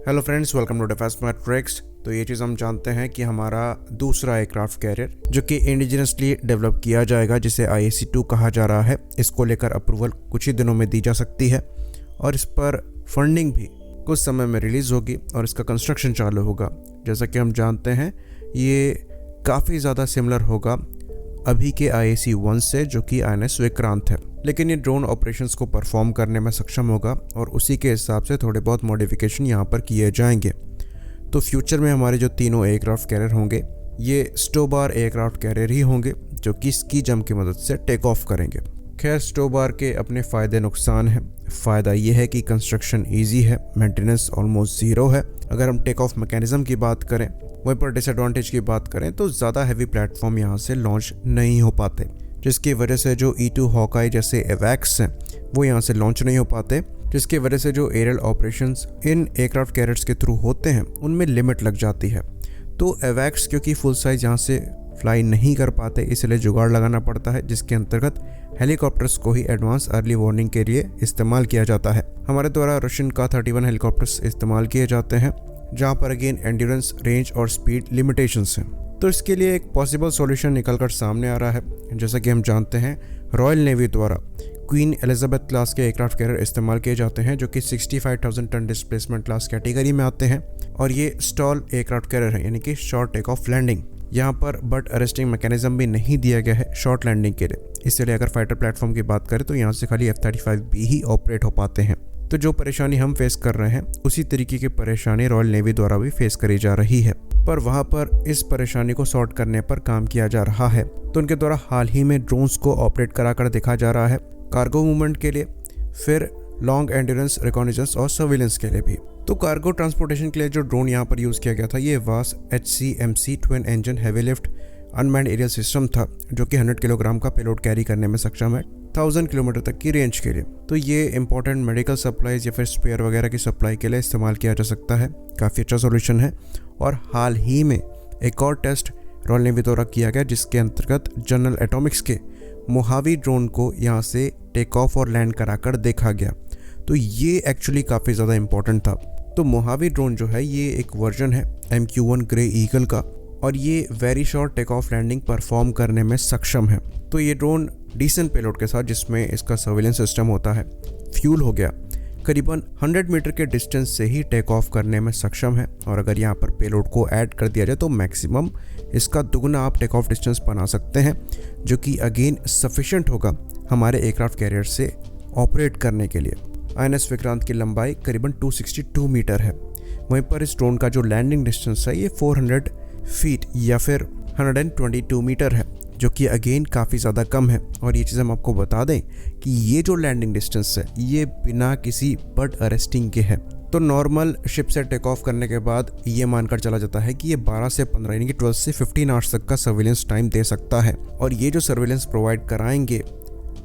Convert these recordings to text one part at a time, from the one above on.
Hello friends, welcome to defence matrix. तो ये चीज़ हम जानते हैं कि हमारा दूसरा एयरक्राफ्ट कैरियर जो कि इंडिजिनसली डेवलप किया जाएगा, जिसे IAC-2 कहा जा रहा है, इसको लेकर अप्रूवल कुछ ही दिनों में दी जा सकती है और इस पर फंडिंग भी कुछ समय में रिलीज़ होगी और इसका कंस्ट्रक्शन चालू होगा। जैसा कि हम जानते हैं ये काफ़ी ज़्यादा सिमिलर होगा अभी के IAC-1 से, जो कि INS विक्रांत है, लेकिन ये ड्रोन ऑपरेशंस को परफॉर्म करने में सक्षम होगा और उसी के हिसाब से थोड़े बहुत मॉडिफिकेशन यहाँ पर किए जाएंगे। तो फ्यूचर में हमारे जो तीनों एयरक्राफ्ट कैरियर होंगे ये स्टोबार एयरक्राफ्ट कैरियर ही होंगे, जो कि स्की जंप की मदद से टेक ऑफ करेंगे। खैर, स्टोबार के अपने फ़ायदे नुकसान हैं। फ़ायदा ये है कि कंस्ट्रक्शन ईजी है, मेंटेनेंस ऑलमोस्ट ज़ीरो है। अगर हम टेक ऑफ मैकेनिज्म की बात करें, वहीं पर डिसएडवांटेज की बात करें तो ज़्यादा हैवी प्लेटफॉर्म यहाँ से लॉन्च नहीं हो पाते, जिसकी वजह से जो E-2 हॉकाई जैसे एवैक्स हैं वो यहाँ से लॉन्च नहीं हो पाते, जिसकी वजह से जो एरियल ऑपरेशंस इन एयरक्राफ्ट कैरियर्स के थ्रू होते हैं उनमें लिमिट लग जाती है। तो एवैक्स क्योंकि फुल साइज यहाँ से फ्लाई नहीं कर पाते, इसलिए जुगाड़ लगाना पड़ता है, जिसके अंतर्गत हेलीकॉप्टर्स को ही एडवांस अर्ली वार्निंग के लिए इस्तेमाल किया जाता है। हमारे द्वारा रशियन का 31 हेलीकॉप्टर्स इस्तेमाल किए जाते हैं, जहाँ पर अगेन एंड्योरेंस, रेंज और स्पीड लिमिटेशंस हैं। तो इसके लिए एक पॉसिबल सॉल्यूशन निकलकर सामने आ रहा है। जैसा कि हम जानते हैं रॉयल नेवी द्वारा क्वीन एलिजाबेथ क्लास के एयरक्राफ्ट कैरियर इस्तेमाल किए जाते हैं, जो कि 65,000 टन डिस्प्लेसमेंट क्लास कैटेगरी में आते हैं और ये स्टॉल एयरक्राफ्ट कैरियर है, यानी कि शॉर्ट टेक ऑफ लैंडिंग। यहाँ पर बट अरेस्टिंग मैकेनिज्म भी नहीं दिया गया है शॉर्ट लैंडिंग के लिए, इसलिए अगर फाइटर प्लेटफॉर्म की बात करें तो यहाँ से खाली F-35B ही ऑपरेट हो पाते हैं। तो जो परेशानी हम फेस कर रहे हैं उसी तरीके की परेशानी रॉयल नेवी द्वारा भी फेस करी जा रही है, पर वहाँ पर इस परेशानी को सॉर्ट करने पर काम किया जा रहा है। तो उनके द्वारा हाल ही में ड्रोन्स को ऑपरेट कराकर देखा जा रहा है, कार्गो मूवमेंट के लिए, फिर लॉन्ग एंड्योरेंस, रिकॉनिजेंस और सर्विलेंस के लिए भी। तो कार्गो ट्रांसपोर्टेशन के लिए जो ड्रोन यहाँ पर यूज़ किया गया था ये was HCMC twin engine heavy lift unmanned aerial system था, जो कि 100 किलोग्राम का पेलोड कैरी करने में सक्षम है 1000 किलोमीटर तक की रेंज के लिए। तो ये इंपॉर्टेंट मेडिकल सप्लाईज या फिर स्पेयर वगैरह की सप्लाई के लिए इस्तेमाल किया जा सकता है। काफ़ी अच्छा सॉल्यूशन है। और हाल ही में एक और टेस्ट रॉयल नेवी द्वारा किया गया, जिसके अंतर्गत जनरल एटॉमिक्स के मोहावी ड्रोन को यहाँ से टेक ऑफ और लैंड कराकर देखा गया। तो ये एक्चुअली काफ़ी ज़्यादा इंपॉर्टेंट था। तो मोहावी ड्रोन जो है ये एक वर्जन है MQ-1 ग्रे ईगल का और ये very short take off landing perform करने में सक्षम है। तो ये ड्रोन डिसेंट पेलोड के साथ, जिसमें इसका सर्विलेंस सिस्टम होता है, फ्यूल हो गया, करीबन 100 मीटर के डिस्टेंस से ही टेक ऑफ करने में सक्षम है। और अगर यहाँ पर पेलोड को ऐड कर दिया जाए तो मैक्सिमम इसका दुगना आप टेक ऑफ डिस्टेंस बना सकते हैं, जो कि अगेन सफिशिएंट होगा हमारे एयरक्राफ्ट कैरियर से ऑपरेट करने के लिए। INS विक्रांत की लंबाई करीबन 262 मीटर है। वहीं पर इस ड्रोन का जो लैंडिंग डिस्टेंस है ये 400 फीट या फिर 122 मीटर है, जो कि अगेन काफ़ी ज़्यादा कम है। और ये चीज़ हम आपको बता दें कि ये जो लैंडिंग डिस्टेंस है ये बिना किसी बट अरेस्टिंग के है। तो नॉर्मल शिप से टेक ऑफ करने के बाद ये मानकर चला जाता है कि ये 12 से 15 यानी कि 12 से 15 आवर्स तक का सर्विलेंस टाइम दे सकता है। और ये जो सर्विलेंस प्रोवाइड कराएंगे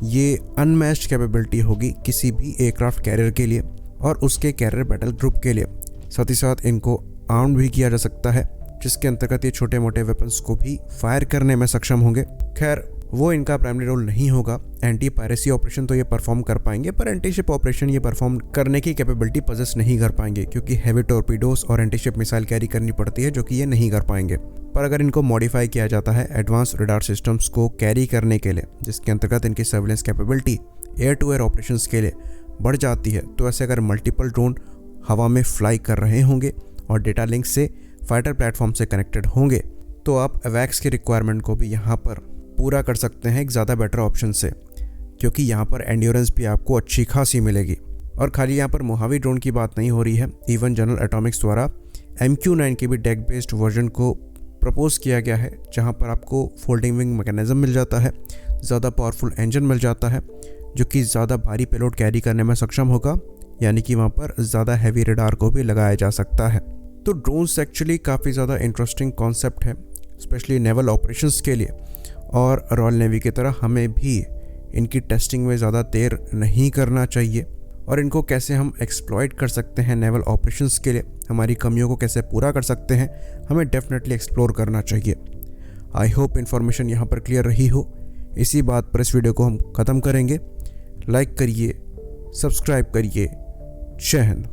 ये अनमैच्ड कैपेबिलिटी होगी किसी भी एयरक्राफ्ट कैरियर के लिए और उसके कैरियर बैटल ग्रुप के लिए। साथ ही साथ इनको आर्म भी किया जा सकता है, जिसके अंतर्गत ये छोटे मोटे वेपन्स को भी फायर करने में सक्षम होंगे। खैर, वो इनका प्राइमरी रोल नहीं होगा। एंटी पायरेसी ऑपरेशन तो ये परफॉर्म कर पाएंगे, पर एंटी शिप ऑपरेशन ये परफॉर्म करने की कैपेबिलिटी पजेस नहीं कर पाएंगे, क्योंकि हैवी टॉर्पीडोस और एंटी शिप मिसाइल कैरी करनी पड़ती है, जो कि ये नहीं कर पाएंगे। पर अगर इनको मॉडिफाई किया जाता है एडवांस रडार सिस्टम्स को कैरी करने के लिए, जिसके अंतर्गत इनकी surveillance capability air to air operations के लिए बढ़ जाती है, तो ऐसे अगर मल्टीपल ड्रोन हवा में फ्लाई कर रहे होंगे और डेटा लिंक से फाइटर प्लेटफॉर्म से कनेक्टेड होंगे, तो आप एवैक्स की रिक्वायरमेंट को भी यहाँ पर पूरा कर सकते हैं एक ज़्यादा बेटर ऑप्शन से, क्योंकि यहाँ पर एंड्योरेंस भी आपको अच्छी खासी मिलेगी। और खाली यहाँ पर मोहावी ड्रोन की बात नहीं हो रही है, इवन जनरल एटॉमिक्स द्वारा MQ-9 के भी डेक बेस्ड वर्जन को प्रपोज किया गया है, जहाँ पर आपको फोल्डिंग विंग मैकेनिज्म मिल जाता है, ज़्यादा पावरफुल इंजन मिल जाता है, जो कि ज़्यादा भारी पेलोड कैरी करने में सक्षम होगा, यानी कि वहाँ पर ज़्यादा हैवी रडार को भी लगाया जा सकता है। तो ड्रोन्स एक्चुअली काफ़ी ज़्यादा इंटरेस्टिंग कॉन्सेप्ट है, स्पेशली नेवल ऑपरेशंस के लिए। और रॉयल नेवी की तरह हमें भी इनकी टेस्टिंग में ज़्यादा देर नहीं करना चाहिए और इनको कैसे हम एक्सप्लॉइट कर सकते हैं नेवल ऑपरेशंस के लिए, हमारी कमियों को कैसे पूरा कर सकते हैं, हमें डेफिनेटली एक्सप्लोर करना चाहिए। आई होप इन्फॉर्मेशन यहाँ पर क्लियर रही हो। इसी बात पर इस वीडियो को हम ख़त्म करेंगे। लाइक करिए, सब्सक्राइब करिए। जय हिंद।